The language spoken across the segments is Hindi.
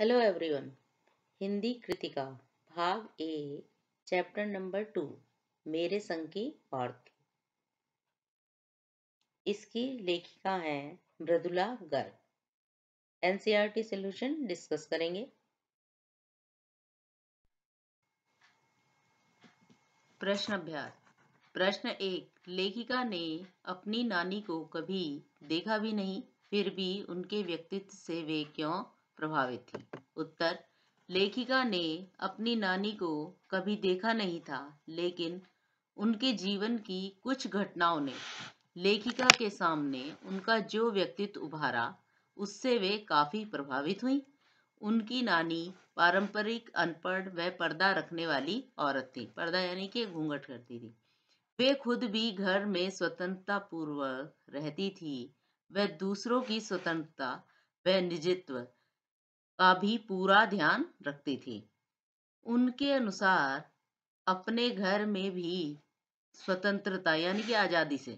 Hello everyone. हिंदी कृतिका भाग ए चैप्टर नंबर 2 मेरे संग की भारती। इसकी लेखिका हैं Mridula Garg. NCERT solution discuss करेंगे। प्रश्न अभ्यास। प्रश्न 1। लेखिका ने अपनी नानी को कभी देखा भी नहीं, फिर भी उनके व्यक्तित्व से वे क्यों प्रभावित थी? उत्तर। लेखिका ने अपनी नानी को कभी देखा नहीं था, लेकिन उनके जीवन की कुछ घटनाओं ने लेखिका के सामने उनका जो व्यक्तित्व उभारा, उससे वे काफी प्रभावित हुई। उनकी नानी पारंपरिक अनपढ़ व पर्दा रखने वाली औरत थी। पर्दा यानी कि घूंघट करती थी। वे खुद भी घर में स्वतंत्रता पूर्वक रहती थी। वह दूसरों की स्वतंत्रता व निजत्व का भी पूरा ध्यान रखती थी। उनके अनुसार अपने घर में भी स्वतंत्रता यानी कि आजादी से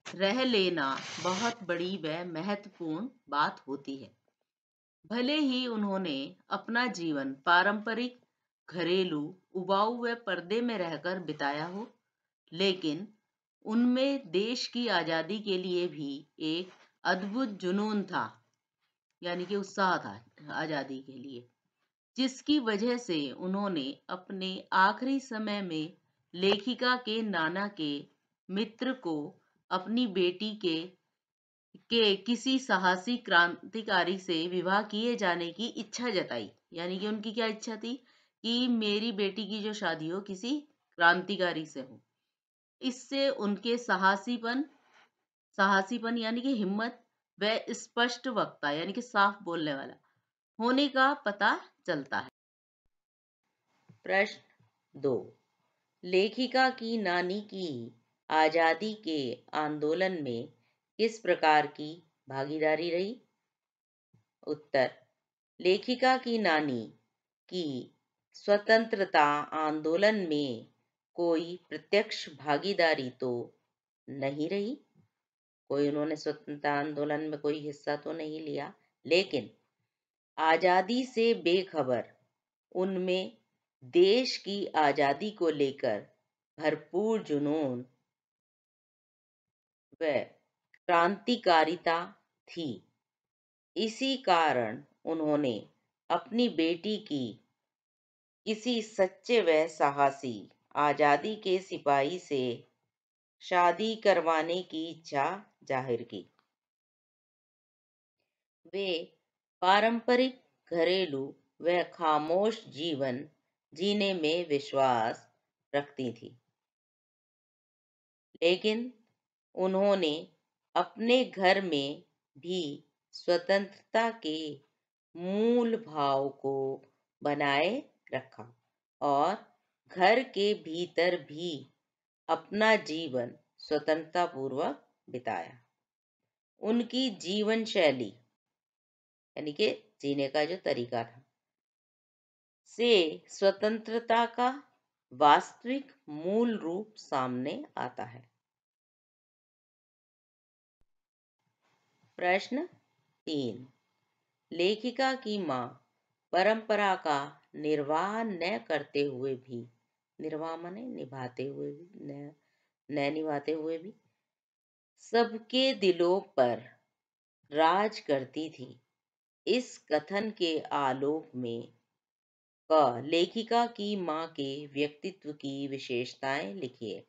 रह लेना बहुत बड़ी व महत्वपूर्ण बात होती है। भले ही उन्होंने अपना जीवन पारंपरिक घरेलू उबाऊ व पर्दे में रहकर बिताया हो, लेकिन उनमें देश की आजादी के लिए भी एक अद्भुत जुनून था, यानी कि उत्साह था आजादी के लिए, जिसकी वजह से उन्होंने अपने आखिरी समय में लेखिका के नाना के मित्र को अपनी बेटी के किसी साहसी क्रांतिकारी से विवाह किए जाने की इच्छा जताई। यानी कि उनकी क्या इच्छा थी कि मेरी बेटी की जो शादी हो किसी क्रांतिकारी से हो। इससे उनके साहसीपन यानी कि हिम्मत व स्पष्ट वक्ता यानी कि साफ बोलने वाला होने का पता चलता है। प्रश्न 2। लेखिका की नानी की आजादी के आंदोलन में किस प्रकार की भागीदारी रही? उत्तर। लेखिका की नानी की स्वतंत्रता आंदोलन में कोई प्रत्यक्ष भागीदारी तो नहीं रही। कोई उन्होंने स्वतंत्रता आंदोलन में कोई हिस्सा तो नहीं लिया, लेकिन आजादी से बेखबर उनमें देश की आजादी को लेकर भरपूर जुनून व क्रांतिकारिता थी। इसी कारण उन्होंने अपनी बेटी की किसी सच्चे व साहसी आजादी के सिपाही से शादी करवाने की इच्छा जाहिर की। वे पारंपरिक घरेलू व खामोश जीवन जीने में विश्वास रखती थी, लेकिन उन्होंने अपने घर में भी स्वतंत्रता के मूल भाव को बनाए रखा और घर के भीतर भी अपना जीवन स्वतंत्रता पूर्वक बिताया। उनकी जीवन शैली यानी कि जीने का जो तरीका था से स्वतंत्रता का वास्तविक मूल रूप सामने आता है। प्रश्न 3। लेखिका की मां परंपरा का निर्वाह न करते हुए भी, निर्वाह माने निभाते हुए भी, न निभाते हुए भी सबके दिलों पर राज करती थी। इस कथन के आलोक में क लेखिका की मां के व्यक्तित्व की विशेषताएं लिखिए।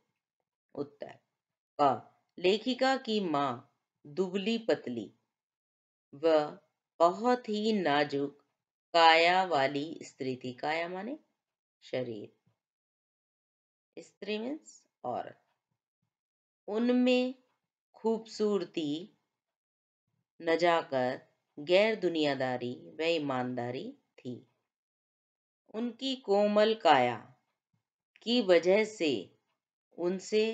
उत्तर। क लेखिका की मां दुबली पतली व बहुत ही नाजुक काया वाली स्त्री थी। काया माने शरीर, स्त्री मीन्स औरत। उनमें खूबसूरती, नजाकत, गैर दुनियादारी व ईमानदारी थी। उनकी कोमल काया की वजह से उनसे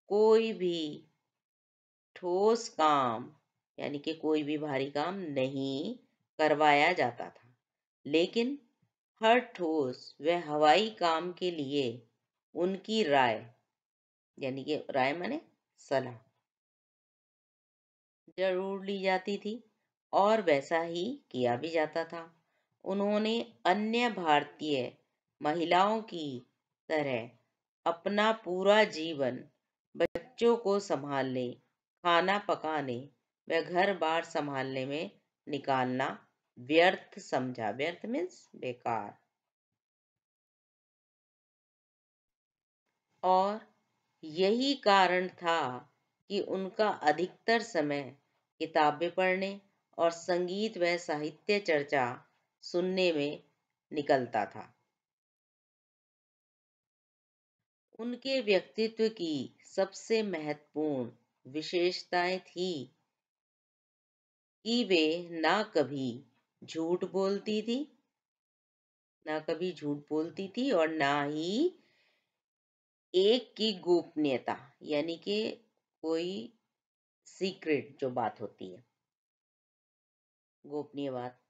कोई भी ठोस काम यानी कि कोई भी भारी काम नहीं करवाया जाता था, लेकिन हर ठोस व हवाई काम के लिए उनकी राय यानी कि राय माने सलाह जरूर ली जाती थी और वैसा ही किया भी जाता था। उन्होंने अन्य भारतीय महिलाओं की तरह अपना पूरा जीवन बच्चों को संभालने, खाना पकाने व घर-बार संभालने में निकालना व्यर्थ समझा। व्यर्थ मीन्स बेकार। और यही कारण था कि उनका अधिकतर समय किताबें पढ़ने और संगीत व साहित्य चर्चा सुनने में निकलता था। उनके व्यक्तित्व की सबसे महत्वपूर्ण विशेषताएं थी कि वे ना कभी झूठ बोलती थी, ना कभी झूठ बोलती थी और ना ही एक की गोपनीयता, यानी कि कोई सीक्रेट जो बात होती है, गोपनीय बात,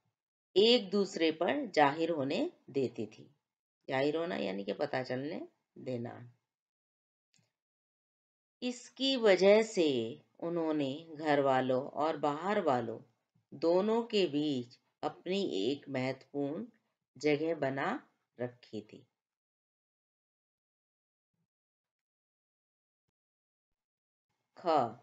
एक दूसरे पर जाहिर होने देती थी। जाहिर होना यानी कि पता चलने देना। इसकी वजह से उन्होंने घर वालों और बाहर वालों दोनों के बीच अपनी एक महत्वपूर्ण जगह बना रखी थी। ख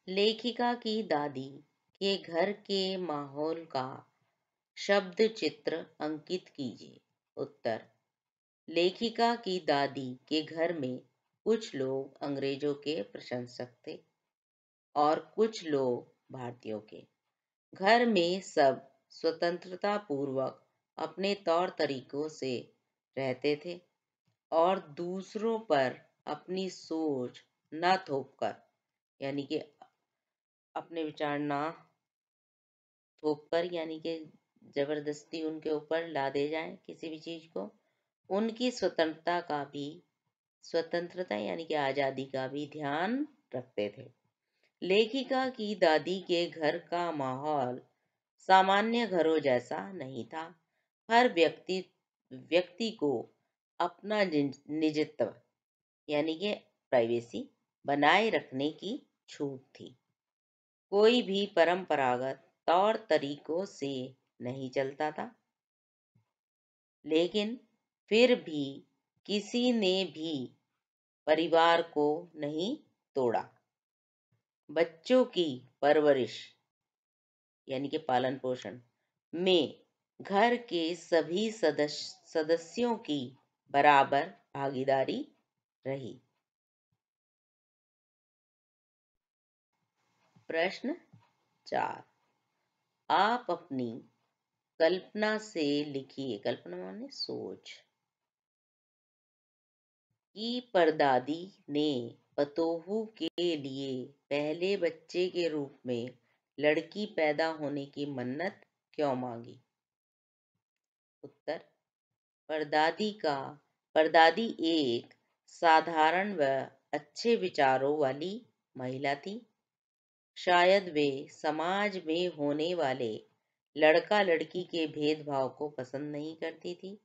लेखिका की दादी के घर के माहौल का शब्द चित्र अंकित कीजिए। उत्तर, लेखिका की दादी के घर में कुछ लोग अंग्रेजों के प्रशंसक थे और कुछ लोग भारतीयों के। घर में सब स्वतंत्रता पूर्वक अपने तौर तरीकों से रहते थे और दूसरों पर अपनी सोच न थोपकर, यानी कि अपने विचार ना थोपकर, यानी कि जबरदस्ती उनके ऊपर ला दे जाए किसी भी चीज को, उनकी स्वतंत्रता यानी कि आजादी का भी ध्यान रखते थे। लेखिका की दादी के घर का माहौल सामान्य घरों जैसा नहीं था। हर व्यक्ति को अपना निजत्व यानी कि प्राइवेसी बनाए रखने की छूट थी। कोई भी परंपरागत तौर तरीकों से नहीं चलता था, लेकिन फिर भी किसी ने भी परिवार को नहीं तोड़ा। बच्चों की परवरिश यानी कि पालन पोषण में घर के सभी सदस्यों की बराबर भागीदारी रही। प्रश्न 4, आप अपनी कल्पना से लिखिए। कल्पना माने सोच। कि परदादी ने पतोहू के लिए पहले बच्चे के रूप में लड़की पैदा होने की मन्नत क्यों मांगी। उत्तर, परदादी एक साधारण व अच्छे विचारों वाली महिला थी। शायद वे समाज में होने वाले लड़का लड़की के भेदभाव को पसंद नहीं करती थी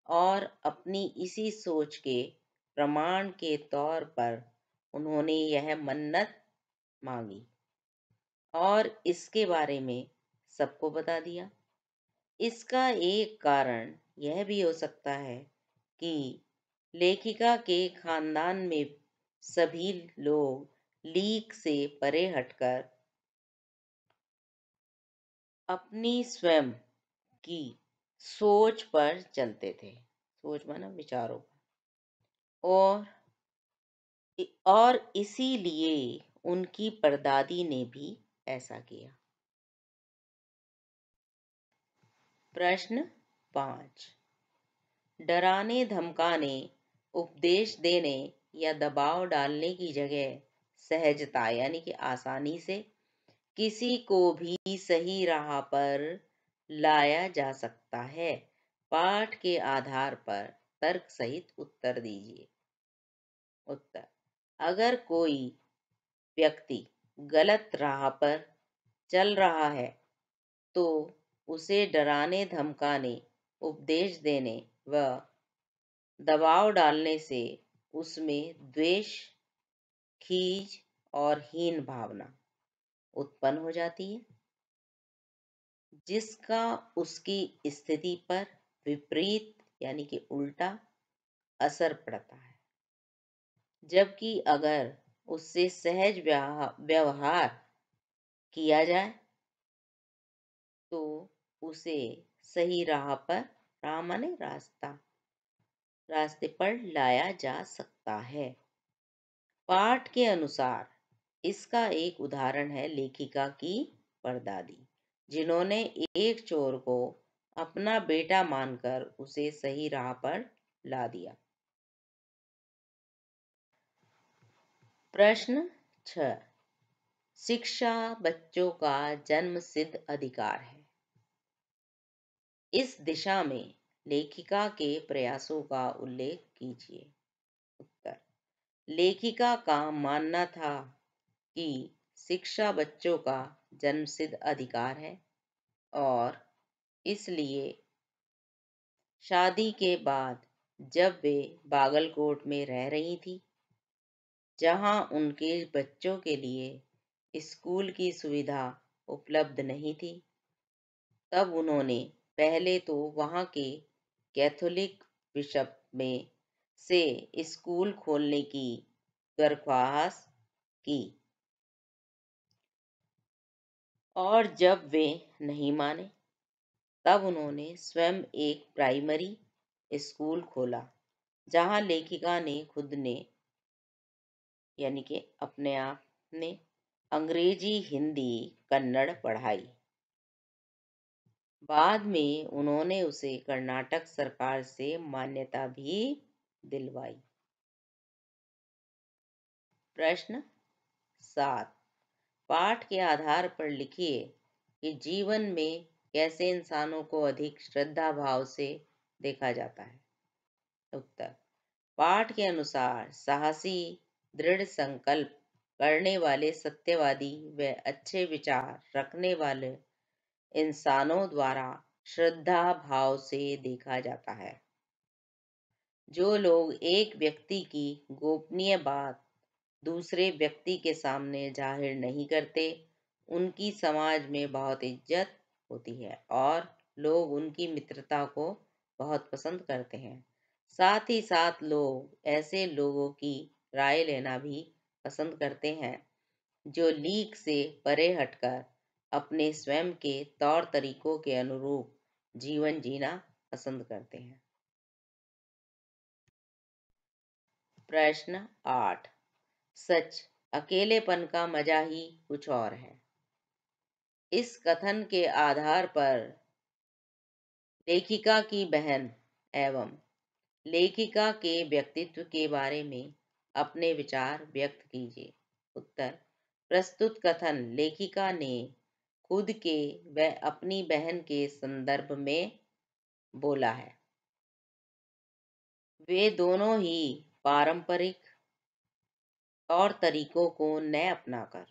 और अपनी इसी सोच के प्रमाण के तौर पर उन्होंने यह मन्नत मांगी और इसके बारे में सबको बता दिया। इसका एक कारण यह भी हो सकता है कि लेखिका के खानदान में सभी लोग लीक से परे हटकर अपनी स्वयं की सोच पर चलते थे। सोच माना विचारों पर। और इसीलिए उनकी परदादी ने भी ऐसा किया। प्रश्न 5, डराने धमकाने, उपदेश देने या दबाव डालने की जगह सहजता यानी कि आसानी से किसी को भी सही राह पर लाया जा सकता है। पाठ के आधार पर तर्क सहित उत्तर दीजिए। उत्तर, अगर कोई व्यक्ति गलत राह पर चल रहा है तो उसे डराने धमकाने, उपदेश देने व दबाव डालने से उसमें द्वेष, खीज और हीन भावना उत्पन्न हो जाती है। जिसका उसकी स्थिति पर विपरीत यानी कि उल्टा असर पड़ता है। जबकि अगर उससे सहज व्यवहार किया जाए तो उसे सही राह माने रास्ते पर लाया जा सकता है। पाठ के अनुसार इसका एक उदाहरण है लेखिका की परदादी, जिन्होंने एक चोर को अपना बेटा मानकर उसे सही राह पर ला दिया। प्रश्न 6। शिक्षा बच्चों का जन्मसिद्ध अधिकार है। इस दिशा में लेखिका के प्रयासों का उल्लेख कीजिए। उत्तर। लेखिका का मानना था कि शिक्षा बच्चों का जन्मसिद्ध अधिकार है और इसलिए शादी के बाद जब वे बागलकोट में रह रही थी, जहां उनके बच्चों के लिए स्कूल की सुविधा उपलब्ध नहीं थी, तब उन्होंने पहले तो वहां के कैथोलिक बिशप में से स्कूल खोलने की दरख्वास्त की और जब वे नहीं माने तब उन्होंने स्वयं एक प्राइमरी स्कूल खोला, जहां लेखिका ने खुद ने यानी कि अपने आप ने अंग्रेजी, हिंदी, कन्नड़ पढ़ाई। बाद में उन्होंने उसे कर्नाटक सरकार से मान्यता भी दिलवाई। प्रश्न 7। पाठ के आधार पर लिखिए कि जीवन में कैसे इंसानों को अधिक श्रद्धा भाव से देखा जाता है। उत्तर। पाठ के अनुसार साहसी, दृढ़ संकल्प करने वाले, सत्यवादी व अच्छे विचार रखने वाले इंसानों द्वारा श्रद्धा भाव से देखा जाता है। जो लोग एक व्यक्ति की गोपनीय बात दूसरे व्यक्ति के सामने जाहिर नहीं करते, उनकी समाज में बहुत इज्जत होती है और लोग उनकी मित्रता को बहुत पसंद करते हैं। साथ ही साथ लोग ऐसे लोगों की राय लेना भी पसंद करते हैं जो लीक से परे हटकर अपने स्वयं के तौर तरीकों के अनुरूप जीवन जीना पसंद करते हैं। प्रश्न 8। सच, अकेलेपन का मजा ही कुछ और है। इस कथन के आधार पर लेखिका की बहन एवं लेखिका के व्यक्तित्व के बारे में अपने विचार व्यक्त कीजिए। उत्तर। प्रस्तुत कथन लेखिका ने खुद के व अपनी बहन के संदर्भ में बोला है। वे दोनों ही पारंपरिक तौर तरीकों को न अपनाकर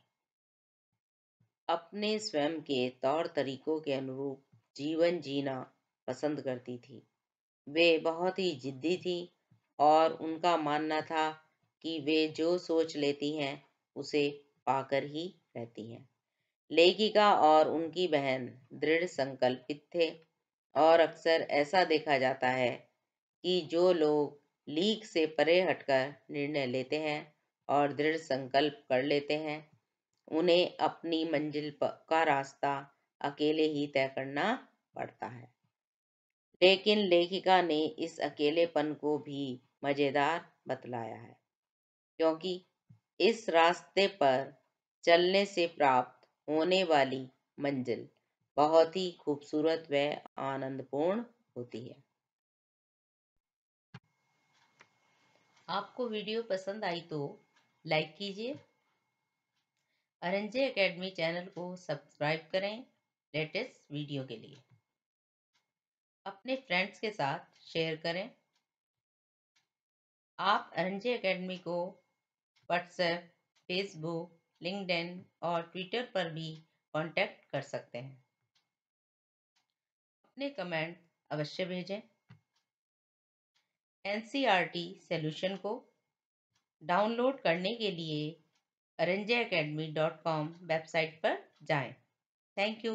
अपने स्वयं के तौर तरीकों के अनुरूप जीवन जीना पसंद करती थी। वे बहुत ही जिद्दी थी और उनका मानना था कि वे जो सोच लेती हैं उसे पाकर ही रहती हैं। लेखिका और उनकी बहन दृढ़ संकल्पित थे और अक्सर ऐसा देखा जाता है कि जो लोग लीक से परे हटकर निर्णय लेते हैं और दृढ़ संकल्प कर लेते हैं, उन्हें अपनी का रास्ता अकेले ही तय करना पड़ता है। लेकिन लेखिका ने इस अकेलेपन को भी मजेदार बतलाया है, क्योंकि इस रास्ते पर चलने से प्राप्त होने वाली मंजिल बहुत ही खूबसूरत व आनंदपूर्ण होती है। आपको वीडियो पसंद आई तो लाइक कीजिए, अरंजे एकेडमी चैनल को सब्सक्राइब करें लेटेस्ट वीडियो के लिए। अपने फ्रेंड्स के साथ शेयर करें। आप अरंजे एकेडमी को व्हाट्सएप, फेसबुक, लिंक्डइन और ट्विटर पर भी कांटेक्ट कर सकते हैं। अपने कमेंट अवश्य भेजें। एनसीईआरटी सॉल्यूशन को डाउनलोड करने के लिए aranjaacademy.com वेबसाइट पर जाएं। Thank you.